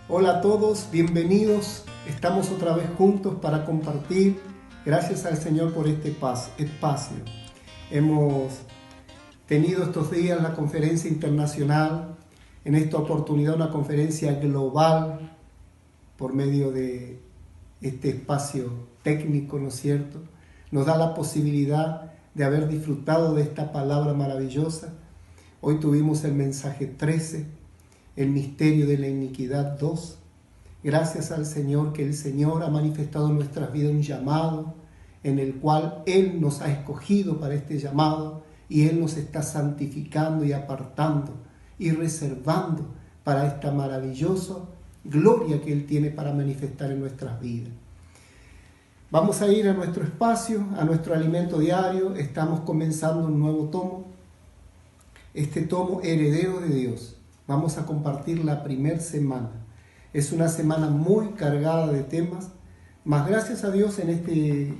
Hola a todos, bienvenidos. Estamos otra vez juntos para compartir. Gracias al Señor por este espacio. Hemos tenido estos días la conferencia internacional, en esta oportunidad una conferencia global por medio de este espacio técnico, ¿no es cierto? Nos da la posibilidad de haber disfrutado de esta palabra maravillosa. Hoy tuvimos el mensaje 13, el misterio de la iniquidad 2. Gracias al Señor que el Señor ha manifestado en nuestras vidas un llamado en el cual Él nos ha escogido para este llamado y Él nos está santificando y apartando y reservando para esta maravillosa gloria que Él tiene para manifestar en nuestras vidas. Vamos a ir a nuestro espacio, a nuestro alimento diario. Estamos comenzando un nuevo tomo. Este tomo, Heredero de Dios. Vamos a compartir la primera semana. Es una semana muy cargada de temas, mas gracias a Dios en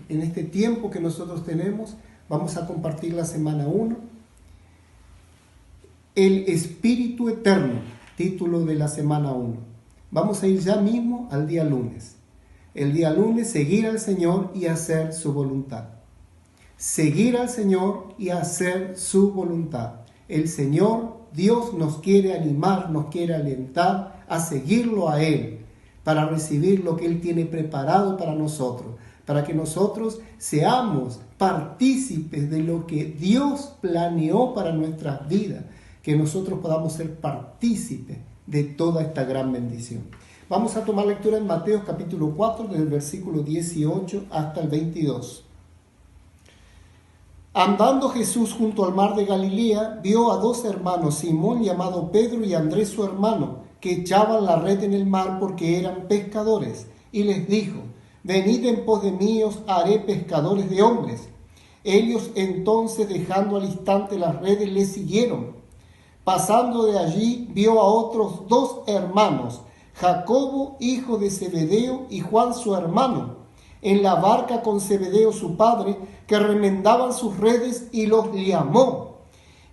este tiempo que nosotros tenemos, vamos a compartir la semana 1. El Espíritu Eterno, título de la semana 1. Vamos a ir ya mismo al día lunes. El día lunes, seguir al Señor y hacer su voluntad. Seguir al Señor y hacer su voluntad. El Señor, Dios, nos quiere animar, nos quiere alentar a seguirlo a Él, para recibir lo que Él tiene preparado para nosotros, para que nosotros seamos partícipes de lo que Dios planeó para nuestras vidas, que nosotros podamos ser partícipes de toda esta gran bendición. Vamos a tomar lectura en Mateo capítulo 4, desde el versículo 18 hasta el 22. Andando Jesús junto al mar de Galilea, vio a 2 hermanos, Simón llamado Pedro y Andrés su hermano, que echaban la red en el mar porque eran pescadores, y les dijo: venid en pos de mí, os haré pescadores de hombres. Ellos entonces, dejando al instante las redes, le siguieron. Pasando de allí, vio a otros 2 hermanos, Jacobo, hijo de Zebedeo, y Juan su hermano, en la barca con Zebedeo su padre, que remendaban sus redes, y los llamó.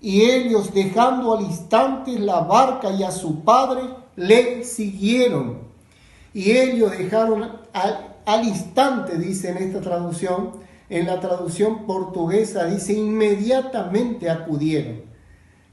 Y ellos, dejando al instante la barca y a su padre, le siguieron. Y ellos dejaron al instante, dice en esta traducción. En la traducción portuguesa dice: inmediatamente acudieron.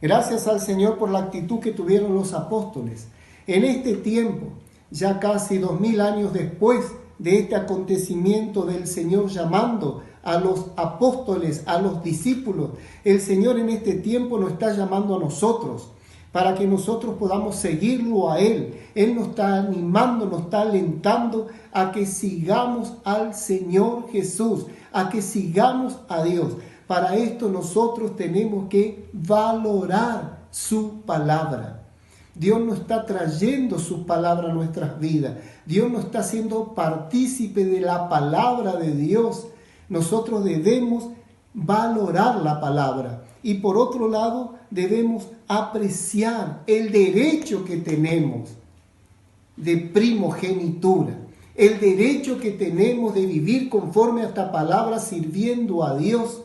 Gracias al Señor por la actitud que tuvieron los apóstoles. En este tiempo, ya casi 2000 años después de este acontecimiento del Señor llamando a los apóstoles, a los discípulos, el Señor en este tiempo nos está llamando a nosotros para que nosotros podamos seguirlo a Él. Él nos está animando, nos está alentando a que sigamos al Señor Jesús, a que sigamos a Dios. Para esto nosotros tenemos que valorar su palabra. Dios nos está trayendo su palabra a nuestras vidas. Dios nos está haciendo partícipe de la palabra de Dios. Nosotros debemos valorar la palabra. Y por otro lado, debemos apreciar el derecho que tenemos de primogenitura. El derecho que tenemos de vivir conforme a esta palabra, sirviendo a Dios.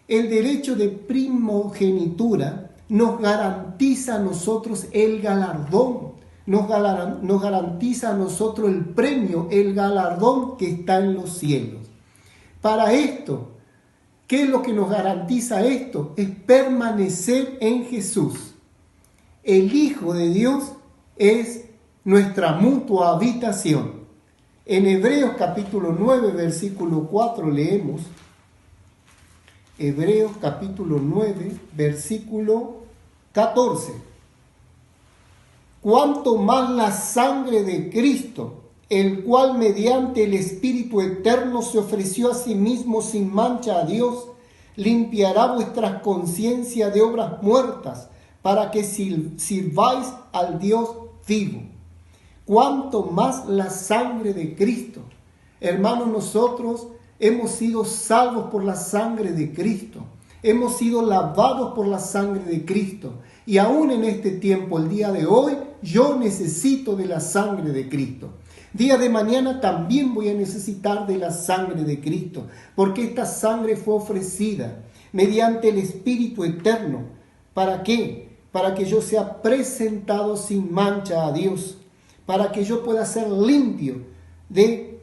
El derecho de primogenitura nos garantiza a nosotros el galardón, nos garantiza a nosotros el premio, el galardón que está en los cielos. Para esto, ¿qué es lo que nos garantiza esto? Es permanecer en Jesús. El Hijo de Dios es nuestra mutua habitación. En Hebreos capítulo 9, versículo 4 leemos. Hebreos capítulo 9, versículo 14. Cuanto más la sangre de Cristo, el cual mediante el Espíritu Eterno se ofreció a sí mismo sin mancha a Dios, limpiará vuestras conciencias de obras muertas, para que sirváis al Dios vivo. Cuanto más la sangre de Cristo. Hermanos, nosotros hemos sido salvos por la sangre de Cristo. Hemos sido lavados por la sangre de Cristo. Y aún en este tiempo, el día de hoy, yo necesito de la sangre de Cristo. Día de mañana también voy a necesitar de la sangre de Cristo. Porque esta sangre fue ofrecida mediante el Espíritu Eterno. ¿Para qué? Para que yo sea presentado sin mancha a Dios. para que yo pueda ser limpio de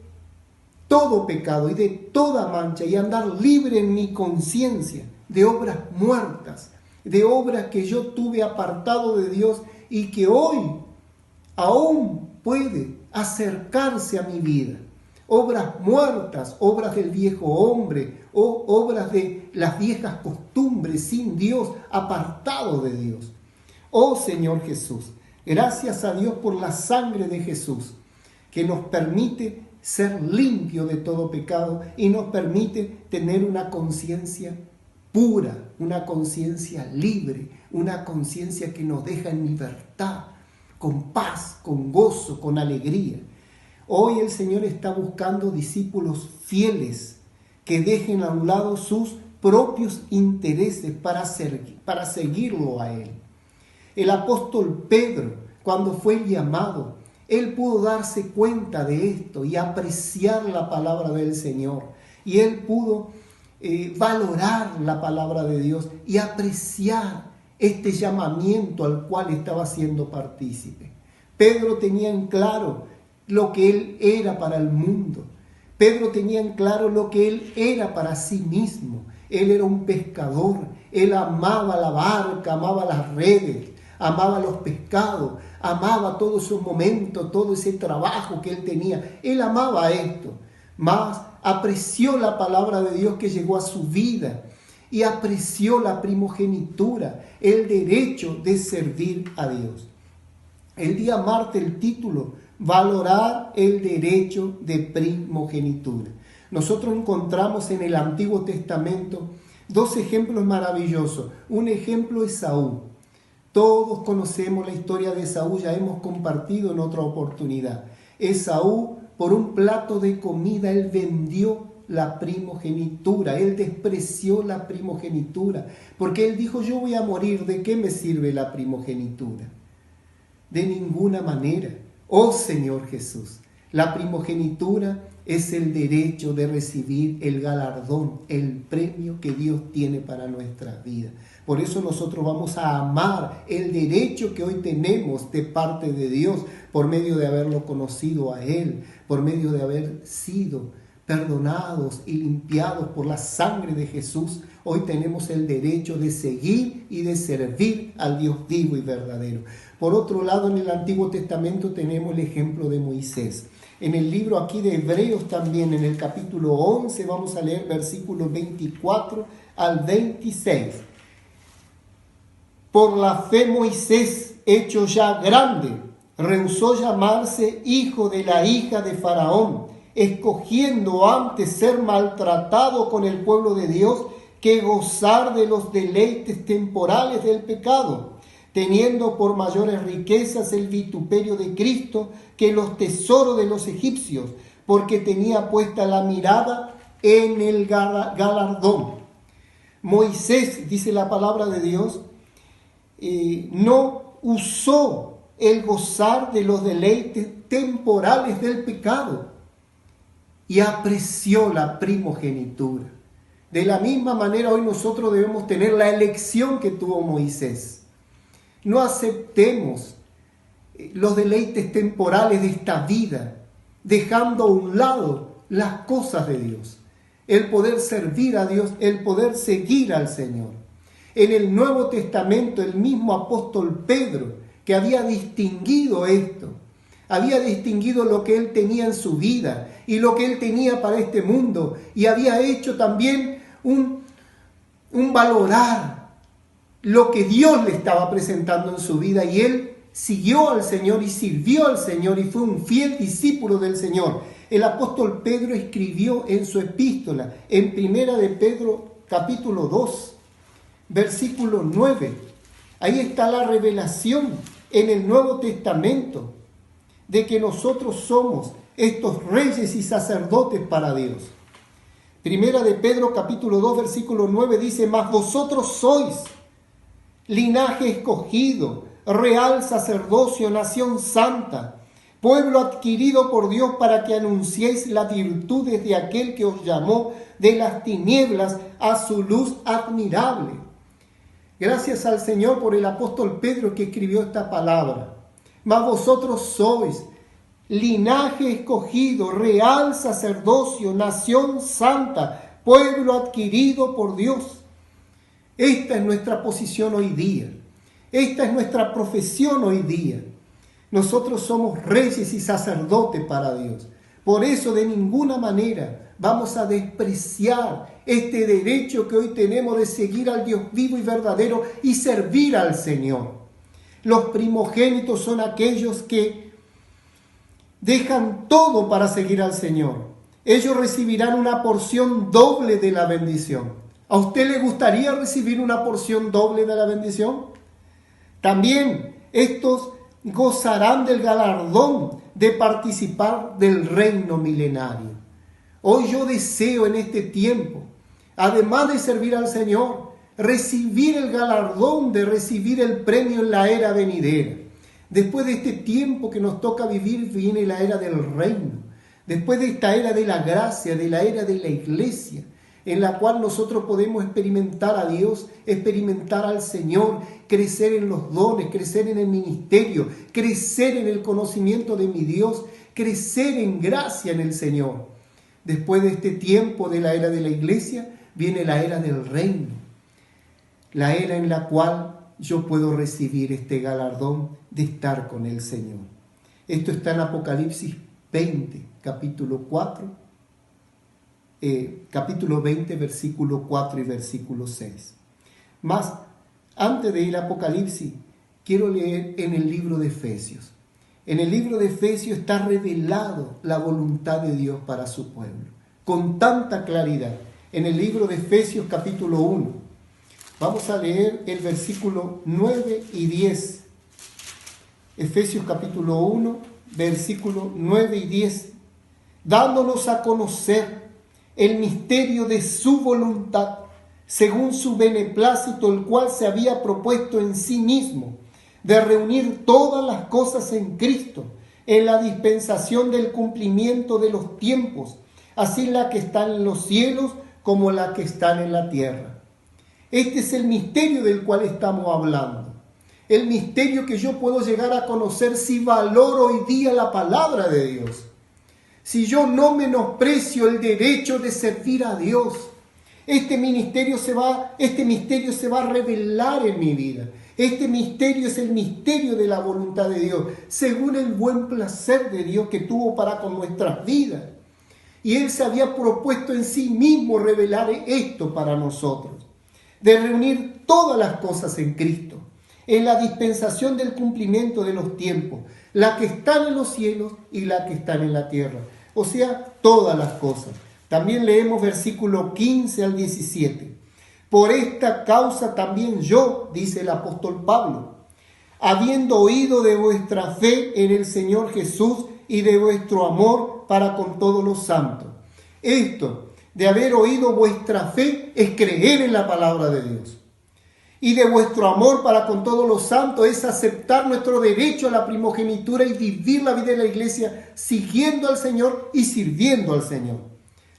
todo pecado y de toda mancha y andar libre en mi conciencia de obras muertas, de obras que yo tuve apartado de Dios y que hoy aún puede acercarse a mi vida. Obras muertas, obras del viejo hombre, o obras de las viejas costumbres sin Dios, apartado de Dios. Oh Señor Jesús, gracias a Dios por la sangre de Jesús, que nos permite ser limpio de todo pecado y nos permite tener una conciencia pura, una conciencia libre, una conciencia que nos deja en libertad, con paz, con gozo, con alegría. Hoy el Señor está buscando discípulos fieles que dejen a un lado sus propios intereses para seguirlo a Él. El apóstol Pedro, cuando fue llamado, él pudo darse cuenta de esto y apreciar la palabra del Señor. Y él pudo valorar la palabra de Dios y apreciar este llamamiento al cual estaba siendo partícipe. Pedro tenía en claro lo que él era para el mundo. Pedro tenía en claro lo que él era para sí mismo. Él era un pescador. Él amaba la barca, amaba las redes, amaba los pescados, amaba todo ese momento, todo ese trabajo que él tenía. Él amaba esto, mas apreció la palabra de Dios que llegó a su vida y apreció la primogenitura, el derecho de servir a Dios. El día martes el título, valorar el derecho de primogenitura. Nosotros encontramos en el Antiguo Testamento dos ejemplos maravillosos. Un ejemplo es Esaú. Todos conocemos la historia de Esaú, ya hemos compartido en otra oportunidad. Esaú, por un plato de comida, él vendió la primogenitura, él despreció la primogenitura, porque él dijo, yo voy a morir, ¿de qué me sirve la primogenitura? De ninguna manera. Oh Señor Jesús, la primogenitura es el derecho de recibir el galardón, el premio que Dios tiene para nuestras vidas. Por eso nosotros vamos a amar el derecho que hoy tenemos de parte de Dios por medio de haberlo conocido a Él, por medio de haber sido perdonados y limpiados por la sangre de Jesús. Hoy tenemos el derecho de seguir y de servir al Dios vivo y verdadero. Por otro lado, en el Antiguo Testamento tenemos el ejemplo de Moisés. En el libro aquí de Hebreos también, en el capítulo 11, vamos a leer versículos 24 al 26. Por la fe Moisés, hecho ya grande, rehusó llamarse hijo de la hija de Faraón, escogiendo antes ser maltratado con el pueblo de Dios que gozar de los deleites temporales del pecado, teniendo por mayores riquezas el vituperio de Cristo que los tesoros de los egipcios, porque tenía puesta la mirada en el galardón. Moisés, dice la palabra de Dios, no usó el gozar de los deleites temporales del pecado y apreció la primogenitura. De la misma manera hoy nosotros debemos tener la elección que tuvo Moisés. No aceptemos los deleites temporales de esta vida, dejando a un lado las cosas de Dios, el poder servir a Dios, el poder seguir al Señor. En el Nuevo Testamento, el mismo apóstol Pedro, que había distinguido esto, había distinguido lo que él tenía en su vida y lo que él tenía para este mundo, y había hecho también un valorar lo que Dios le estaba presentando en su vida, y él siguió al Señor y sirvió al Señor y fue un fiel discípulo del Señor. El apóstol Pedro escribió en su epístola, en Primera de Pedro, capítulo 2, versículo 9. Ahí está la revelación en el Nuevo Testamento de que nosotros somos estos reyes y sacerdotes para Dios. Primera de Pedro, capítulo 2, versículo 9 dice, mas vosotros sois linaje escogido, real sacerdocio, nación santa, pueblo adquirido por Dios para que anunciéis las virtudes de aquel que os llamó de las tinieblas a su luz admirable. Gracias al Señor por el apóstol Pedro que escribió esta palabra. Mas vosotros sois linaje escogido, real sacerdocio, nación santa, pueblo adquirido por Dios. Esta es nuestra posición hoy día. Esta es nuestra profesión hoy día. Nosotros somos reyes y sacerdotes para Dios. Por eso de ninguna manera vamos a despreciar este derecho que hoy tenemos de seguir al Dios vivo y verdadero y servir al Señor. Los primogénitos son aquellos que dejan todo para seguir al Señor. Ellos recibirán una porción doble de la bendición. ¿A usted le gustaría recibir una porción doble de la bendición? También estos gozarán del galardón de participar del reino milenario. Hoy yo deseo en este tiempo, además de servir al Señor, recibir el galardón de recibir el premio en la era venidera. Después de este tiempo que nos toca vivir, viene la era del reino. Después de esta era de la gracia, de la era de la iglesia, en la cual nosotros podemos experimentar a Dios, experimentar al Señor, crecer en los dones, crecer en el ministerio, crecer en el conocimiento de mi Dios, crecer en gracia en el Señor. Después de este tiempo de la era de la iglesia, viene la era del reino, la era en la cual yo puedo recibir este galardón de estar con el Señor. Esto está en Apocalipsis 20, capítulo 20, versículo 4 y versículo 6. Más, antes de ir a Apocalipsis, quiero leer en el libro de Efesios. En el libro de Efesios está revelado la voluntad de Dios para su pueblo, con tanta claridad. En el libro de Efesios capítulo 1, vamos a leer el versículo 9 y 10. Efesios capítulo 1, versículos 9 y 10, dándonos a conocer el misterio de su voluntad, según su beneplácito, el cual se había propuesto en sí mismo, de reunir todas las cosas en Cristo, en la dispensación del cumplimiento de los tiempos, así la que están en los cielos como la que están en la tierra. Este es el misterio del cual estamos hablando. El misterio que yo puedo llegar a conocer si valoro hoy día la palabra de Dios. Si yo no menosprecio el derecho de servir a Dios, este misterio se va a revelar en mi vida. Este misterio es el misterio de la voluntad de Dios, según el buen placer de Dios que tuvo para con nuestras vidas. Y Él se había propuesto en sí mismo revelar esto para nosotros, de reunir todas las cosas en Cristo, en la dispensación del cumplimiento de los tiempos, la que están en los cielos y la que están en la tierra. O sea, todas las cosas. También leemos versículo 15 al 17. Por esta causa también yo, dice el apóstol Pablo, habiendo oído de vuestra fe en el Señor Jesús y de vuestro amor para con todos los santos. Esto, de haber oído vuestra fe, es creer en la palabra de Dios. Y de vuestro amor para con todos los santos es aceptar nuestro derecho a la primogenitura y vivir la vida de la iglesia siguiendo al Señor y sirviendo al Señor.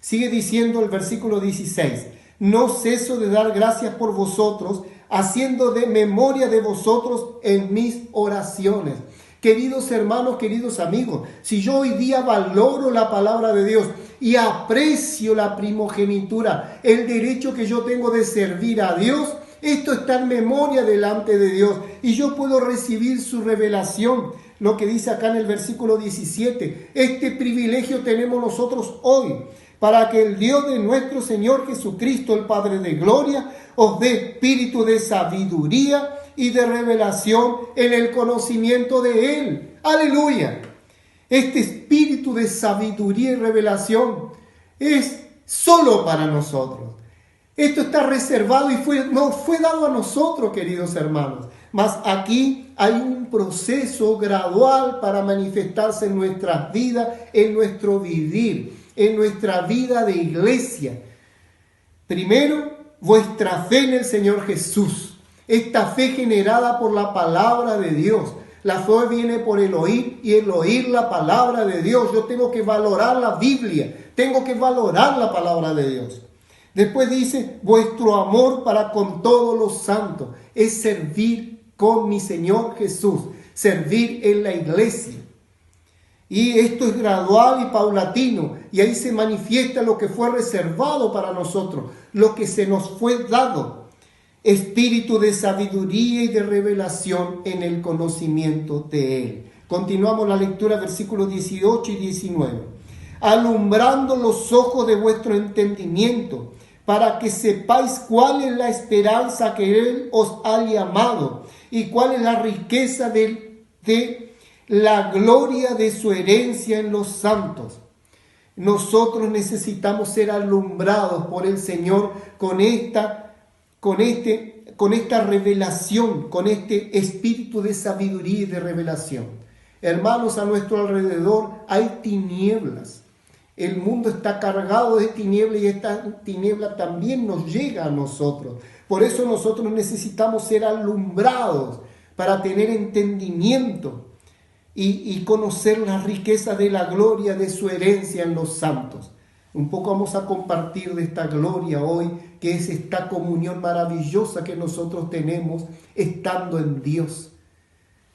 Sigue diciendo el versículo 16, no ceso de dar gracias por vosotros, haciendo de memoria de vosotros en mis oraciones. Queridos hermanos, queridos amigos, si yo hoy día valoro la palabra de Dios y aprecio la primogenitura, el derecho que yo tengo de servir a Dios, esto está en memoria delante de Dios y yo puedo recibir su revelación. Lo que dice acá en el versículo 17, este privilegio tenemos nosotros hoy, para que el Dios de nuestro Señor Jesucristo, el Padre de gloria, os dé espíritu de sabiduría y de revelación en el conocimiento de Él. ¡Aleluya! Este espíritu de sabiduría y revelación es solo para nosotros. Esto está reservado y nos fue dado a nosotros, queridos hermanos. Mas aquí hay un proceso gradual para manifestarse en nuestras vidas, en nuestro vivir, en nuestra vida de iglesia. Primero, vuestra fe en el Señor Jesús. Esta fe generada por la palabra de Dios. La fe viene por el oír y el oír la palabra de Dios. Yo tengo que valorar la Biblia. Tengo que valorar la palabra de Dios. Después dice, vuestro amor para con todos los santos es servir con mi Señor Jesús, servir en la iglesia. Y esto es gradual y paulatino. Y ahí se manifiesta lo que fue reservado para nosotros, lo que se nos fue dado. Espíritu de sabiduría y de revelación en el conocimiento de Él. Continuamos la lectura, versículos 18 y 19. Alumbrando los ojos de vuestro entendimiento, para que sepáis cuál es la esperanza que Él os ha llamado y cuál es la riqueza de la gloria de su herencia en los santos. Nosotros necesitamos ser alumbrados por el Señor con esta revelación, con este espíritu de sabiduría y de revelación. Hermanos, a nuestro alrededor hay tinieblas. El mundo está cargado de tinieblas y esta tiniebla también nos llega a nosotros. Por eso nosotros necesitamos ser alumbrados para tener entendimiento y conocer la riqueza de la gloria de su herencia en los santos. Un poco vamos a compartir de esta gloria hoy, que es esta comunión maravillosa que nosotros tenemos estando en Dios,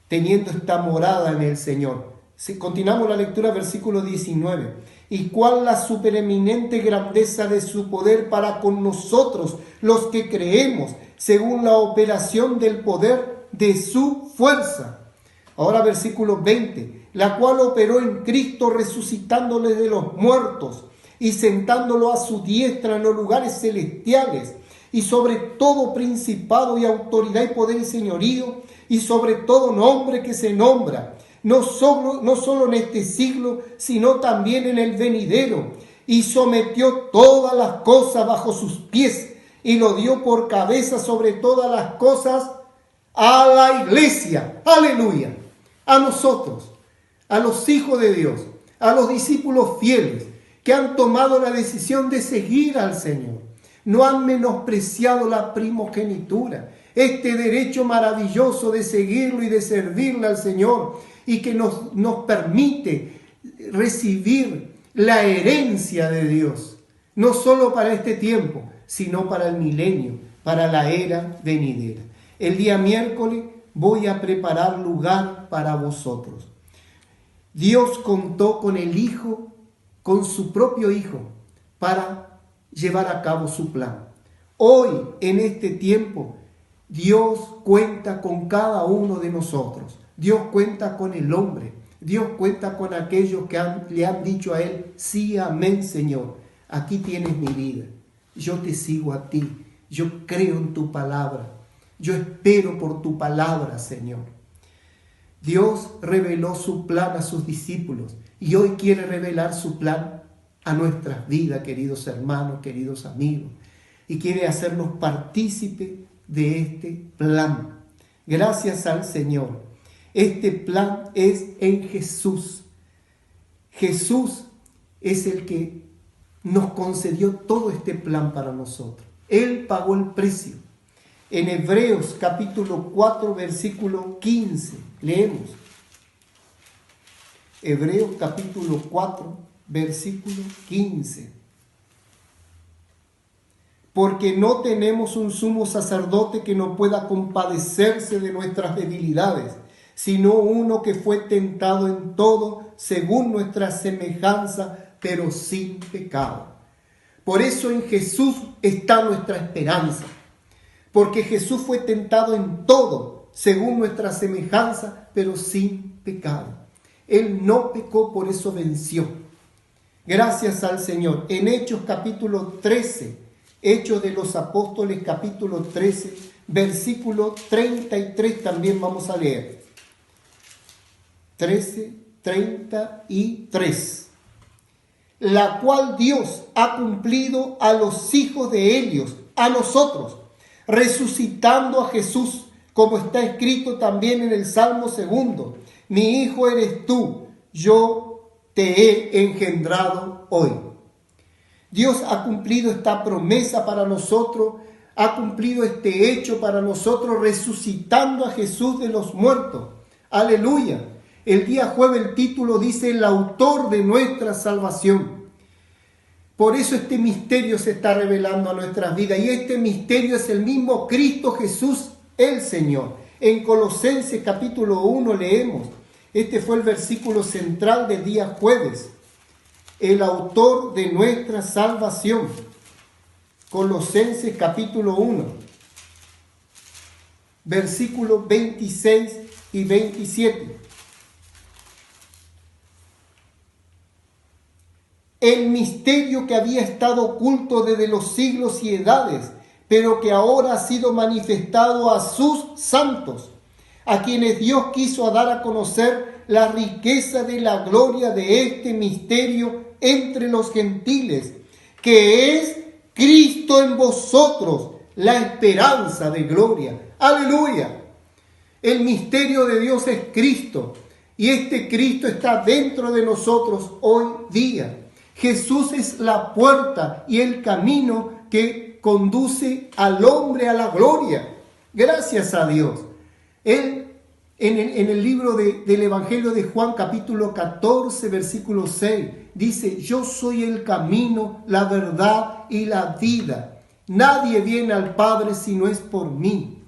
teniendo esta morada en el Señor. Continuamos la lectura, versículo 19. Y cuál la supereminente grandeza de su poder para con nosotros, los que creemos, según la operación del poder de su fuerza. Ahora versículo 20. La cual operó en Cristo resucitándole de los muertos y sentándolo a su diestra en los lugares celestiales, y sobre todo principado y autoridad y poder y señorío, y sobre todo nombre que se nombra, no solo en este siglo, sino también en el venidero, y sometió todas las cosas bajo sus pies, y lo dio por cabeza sobre todas las cosas a la iglesia. ¡Aleluya! A nosotros, a los hijos de Dios, a los discípulos fieles, que han tomado la decisión de seguir al Señor. No han menospreciado la primogenitura, este derecho maravilloso de seguirlo y de servirle al Señor, y que nos permite recibir la herencia de Dios, no solo para este tiempo, sino para el milenio, para la era venidera. El día miércoles voy a preparar lugar para vosotros. Dios contó con el Hijo, con su propio Hijo, para llevar a cabo su plan. Hoy, en este tiempo, Dios cuenta con cada uno de nosotros. Dios cuenta con el hombre. Dios cuenta con aquellos que le han dicho a Él: sí, amén, Señor. Aquí tienes mi vida. Yo te sigo a ti. Yo creo en tu palabra. Yo espero por tu palabra, Señor. Dios reveló su plan a sus discípulos y hoy quiere revelar su plan a nuestras vidas, queridos hermanos, queridos amigos, y quiere hacernos partícipes de este plan. Gracias al Señor. Este plan es en Jesús. Jesús es el que nos concedió todo este plan para nosotros. Él pagó el precio. En Hebreos capítulo 4, versículo 15, leemos. Hebreos capítulo 4, versículo 15. Porque no tenemos un sumo sacerdote que no pueda compadecerse de nuestras debilidades, sino uno que fue tentado en todo según nuestra semejanza, pero sin pecado. Por eso en Jesús está nuestra esperanza, porque Jesús fue tentado en todo según nuestra semejanza, pero sin pecado. Él no pecó, por eso venció. Gracias al Señor. En Hechos capítulo 13, Hechos de los Apóstoles capítulo 13, versículo 33 también vamos a leer. 13:33. La cual Dios ha cumplido a los hijos de ellos, a nosotros, resucitando a Jesús, como está escrito también en el Salmo 2. Mi hijo eres tú, yo te he engendrado hoy. Dios ha cumplido esta promesa para nosotros, ha cumplido este hecho para nosotros, resucitando a Jesús de los muertos. Aleluya. El día jueves el título dice: el autor de nuestra salvación. Por eso este misterio se está revelando a nuestras vidas, y este misterio es el mismo Cristo Jesús, el Señor. En Colosenses capítulo 1 leemos: Este fue el versículo central del día jueves. El autor de nuestra salvación. Colosenses capítulo 1, versículos 26 y 27. El misterio que había estado oculto desde los siglos y edades, pero que ahora ha sido manifestado a sus santos, a quienes Dios quiso dar a conocer la riqueza de la gloria de este misterio entre los gentiles, que es Cristo en vosotros, la esperanza de gloria. ¡Aleluya! El misterio de Dios es Cristo, y este Cristo está dentro de nosotros hoy día. Jesús es la puerta y el camino que conduce al hombre a la gloria. Gracias a Dios. Él, en el libro del Evangelio de Juan, capítulo 14, versículo 6, dice: yo soy el camino, la verdad y la vida. Nadie viene al Padre si no es por mí.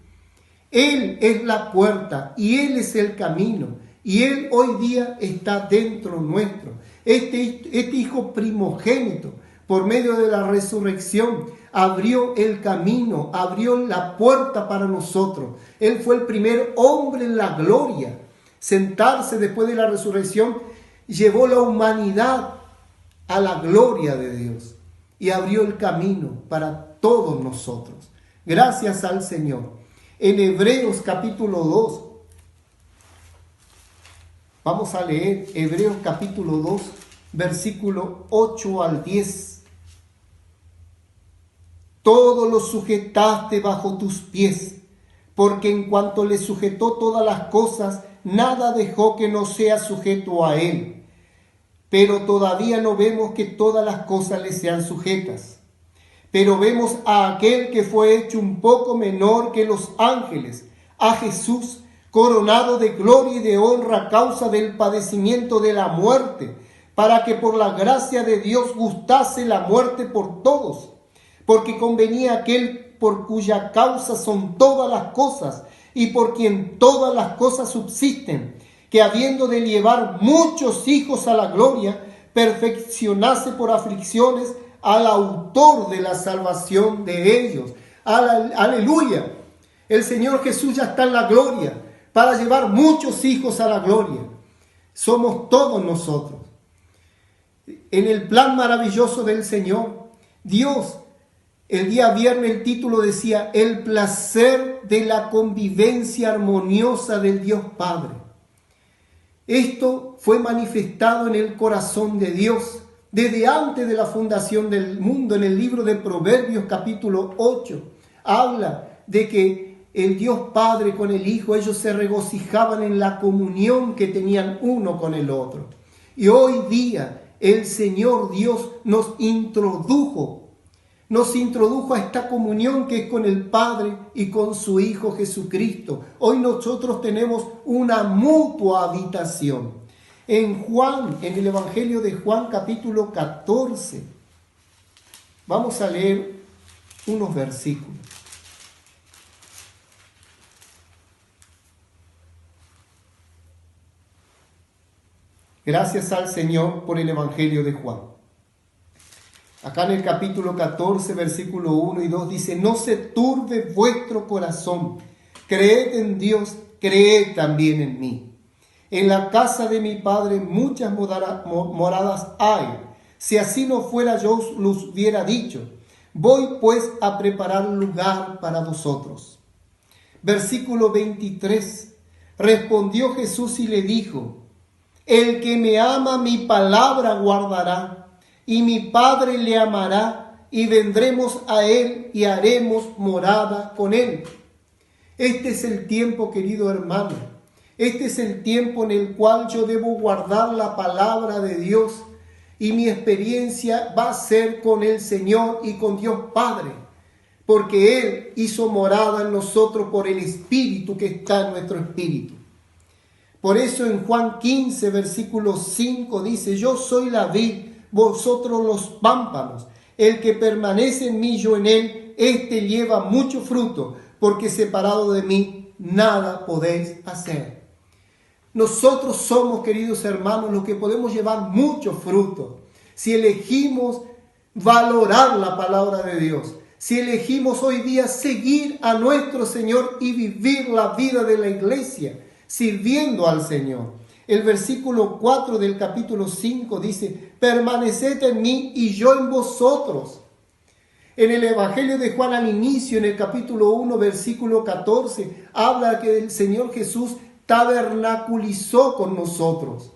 Él es la puerta y Él es el camino. Y Él hoy día está dentro nuestro. Este Hijo primogénito, por medio de la resurrección, abrió el camino, abrió la puerta para nosotros. Él fue el primer hombre en la gloria. Sentarse después de la resurrección, llevó la humanidad a la gloria de Dios y abrió el camino para todos nosotros. Gracias al Señor. En Hebreos capítulo 2, vamos a leer Hebreos capítulo 2, versículo 8 al 10. Todo lo sujetaste bajo tus pies, porque en cuanto le sujetó todas las cosas, nada dejó que no sea sujeto a él. Pero todavía no vemos que todas las cosas le sean sujetas. Pero vemos a aquel que fue hecho un poco menor que los ángeles, a Jesús, coronado de gloria y de honra a causa del padecimiento de la muerte, para que por la gracia de Dios gustase la muerte por todos, porque convenía aquel por cuya causa son todas las cosas y por quien todas las cosas subsisten, que habiendo de llevar muchos hijos a la gloria, perfeccionase por aflicciones al autor de la salvación de ellos. Aleluya. El Señor Jesús ya está en la gloria para llevar muchos hijos a la gloria. Somos todos nosotros. En el plan maravilloso del Señor, Dios, el día viernes el título decía: el placer de la convivencia armoniosa del Dios Padre. Esto fue manifestado en el corazón de Dios desde antes de la fundación del mundo. En el libro de Proverbios capítulo 8 habla de que el Dios Padre con el Hijo, ellos se regocijaban en la comunión que tenían uno con el otro. Y hoy día el Señor Dios nos introdujo a esta comunión que es con el Padre y con su Hijo Jesucristo. Hoy nosotros tenemos una mutua habitación. En el Evangelio de Juan capítulo 14, vamos a leer unos versículos. Gracias al Señor por el Evangelio de Juan. Acá en el capítulo 14, versículo 1 y 2 dice: no se turbe vuestro corazón, creed en Dios, creed también en mí. En la casa de mi Padre muchas moradas hay. Si así no fuera, yo os los hubiera dicho. Voy pues a preparar lugar para vosotros. Versículo 23. Respondió Jesús y le dijo: el que me ama mi palabra guardará, y mi Padre le amará, y vendremos a él y haremos morada con él. Este es el tiempo, querido hermano. Este es el tiempo en el cual yo debo guardar la palabra de Dios, y mi experiencia va a ser con el Señor y con Dios Padre, porque Él hizo morada en nosotros por el Espíritu que está en nuestro espíritu. Por eso en Juan 15, versículo 5 dice: yo soy la vid, vosotros los pámpanos. El que permanece en mí, yo en él, éste lleva mucho fruto, porque separado de mí nada podéis hacer. Nosotros somos, queridos hermanos, los que podemos llevar mucho fruto si elegimos valorar la palabra de Dios. Si elegimos hoy día seguir a nuestro Señor y vivir la vida de la iglesia, sirviendo al Señor. El versículo 4 del capítulo 5 dice, permaneced en mí y yo en vosotros. En el Evangelio de Juan al inicio, en el capítulo 1, versículo 14, habla que el Señor Jesús tabernaculizó con nosotros.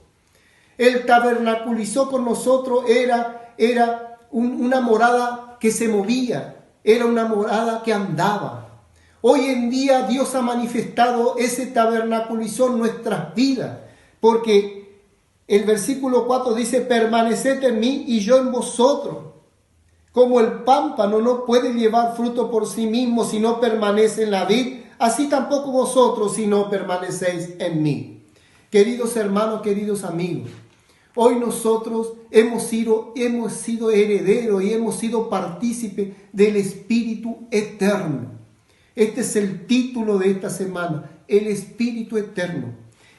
El tabernaculizó con nosotros era una morada que se movía, era una morada que andaba. Hoy en día Dios ha manifestado ese tabernaculizó en nuestras vidas, porque el versículo 4 dice, permaneced en mí y yo en vosotros. Como el pámpano no puede llevar fruto por sí mismo si no permanece en la vid, así tampoco vosotros si no permanecéis en mí. Queridos hermanos, queridos amigos, hoy nosotros hemos sido herederos y hemos sido partícipes del Espíritu Eterno. Este es el título de esta semana, el Espíritu Eterno.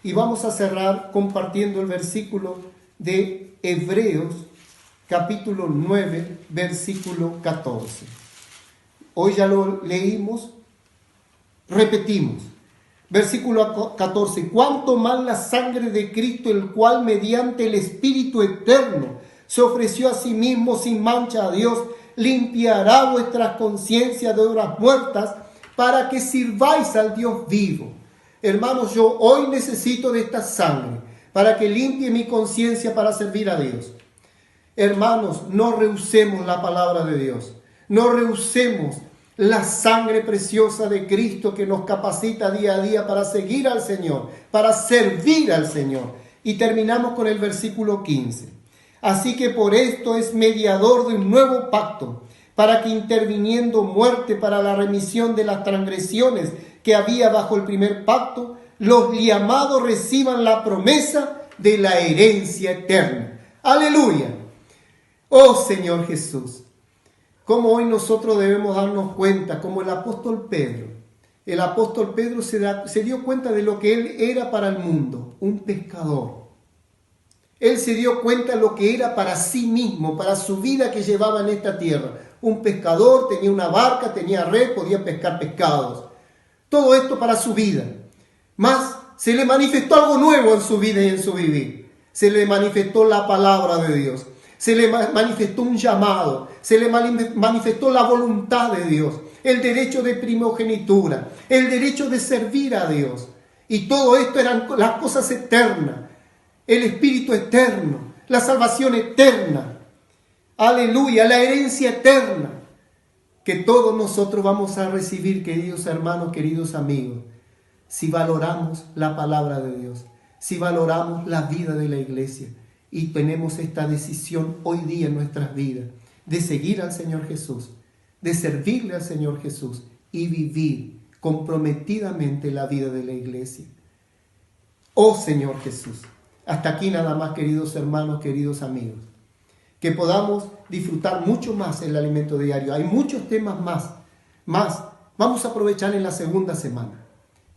Y vamos a cerrar compartiendo el versículo de Hebreos, capítulo 9, versículo 14. Hoy ya lo leímos, repetimos. Versículo 14. Cuánto más la sangre de Cristo, el cual mediante el Espíritu Eterno se ofreció a sí mismo sin mancha a Dios, limpiará vuestras conciencias de obras muertas para que sirváis al Dios vivo. Hermanos, yo hoy necesito de esta sangre para que limpie mi conciencia para servir a Dios. Hermanos, no rehusemos la palabra de Dios. No rehusemos la sangre preciosa de Cristo que nos capacita día a día para seguir al Señor, para servir al Señor. Y terminamos con el versículo 15. Así que por esto es mediador de un nuevo pacto, para que interviniendo muerte para la remisión de las transgresiones que había bajo el primer pacto, los llamados reciban la promesa de la herencia eterna. ¡Aleluya! Oh Señor Jesús, como hoy nosotros debemos darnos cuenta, como el apóstol Pedro. El apóstol Pedro se dio cuenta de lo que él era para el mundo, un pescador. Él se dio cuenta de lo que era para sí mismo, para su vida que llevaba en esta tierra. Un pescador, tenía una barca, tenía red, podía pescar pescados. Todo esto para su vida. Mas se le manifestó algo nuevo en su vida y en su vivir. Se le manifestó la palabra de Dios. Se le manifestó un llamado, se le manifestó la voluntad de Dios, el derecho de primogenitura, el derecho de servir a Dios. Y todo esto eran las cosas eternas, el Espíritu eterno, la salvación eterna, aleluya, la herencia eterna, que todos nosotros vamos a recibir, queridos hermanos, queridos amigos, si valoramos la palabra de Dios, si valoramos la vida de la iglesia. Y tenemos esta decisión hoy día en nuestras vidas de seguir al Señor Jesús, de servirle al Señor Jesús y vivir comprometidamente la vida de la iglesia. Oh Señor Jesús, hasta aquí nada más, queridos hermanos, queridos amigos, que podamos disfrutar mucho más el alimento diario. Hay muchos temas más vamos a aprovechar en la segunda semana.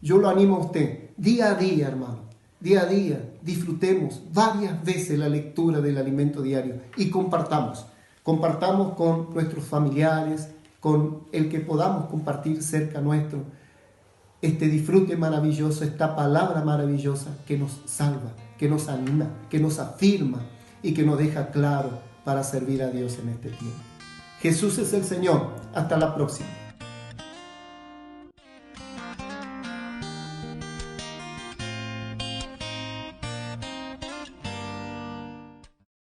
Yo lo animo a usted, día a día, hermano. Día a día disfrutemos varias veces la lectura del alimento diario y compartamos con nuestros familiares, con el que podamos compartir cerca nuestro, este disfrute maravilloso, esta palabra maravillosa que nos salva, que nos anima, que nos afirma y que nos deja claro para servir a Dios en este tiempo. Jesús es el Señor. Hasta la próxima.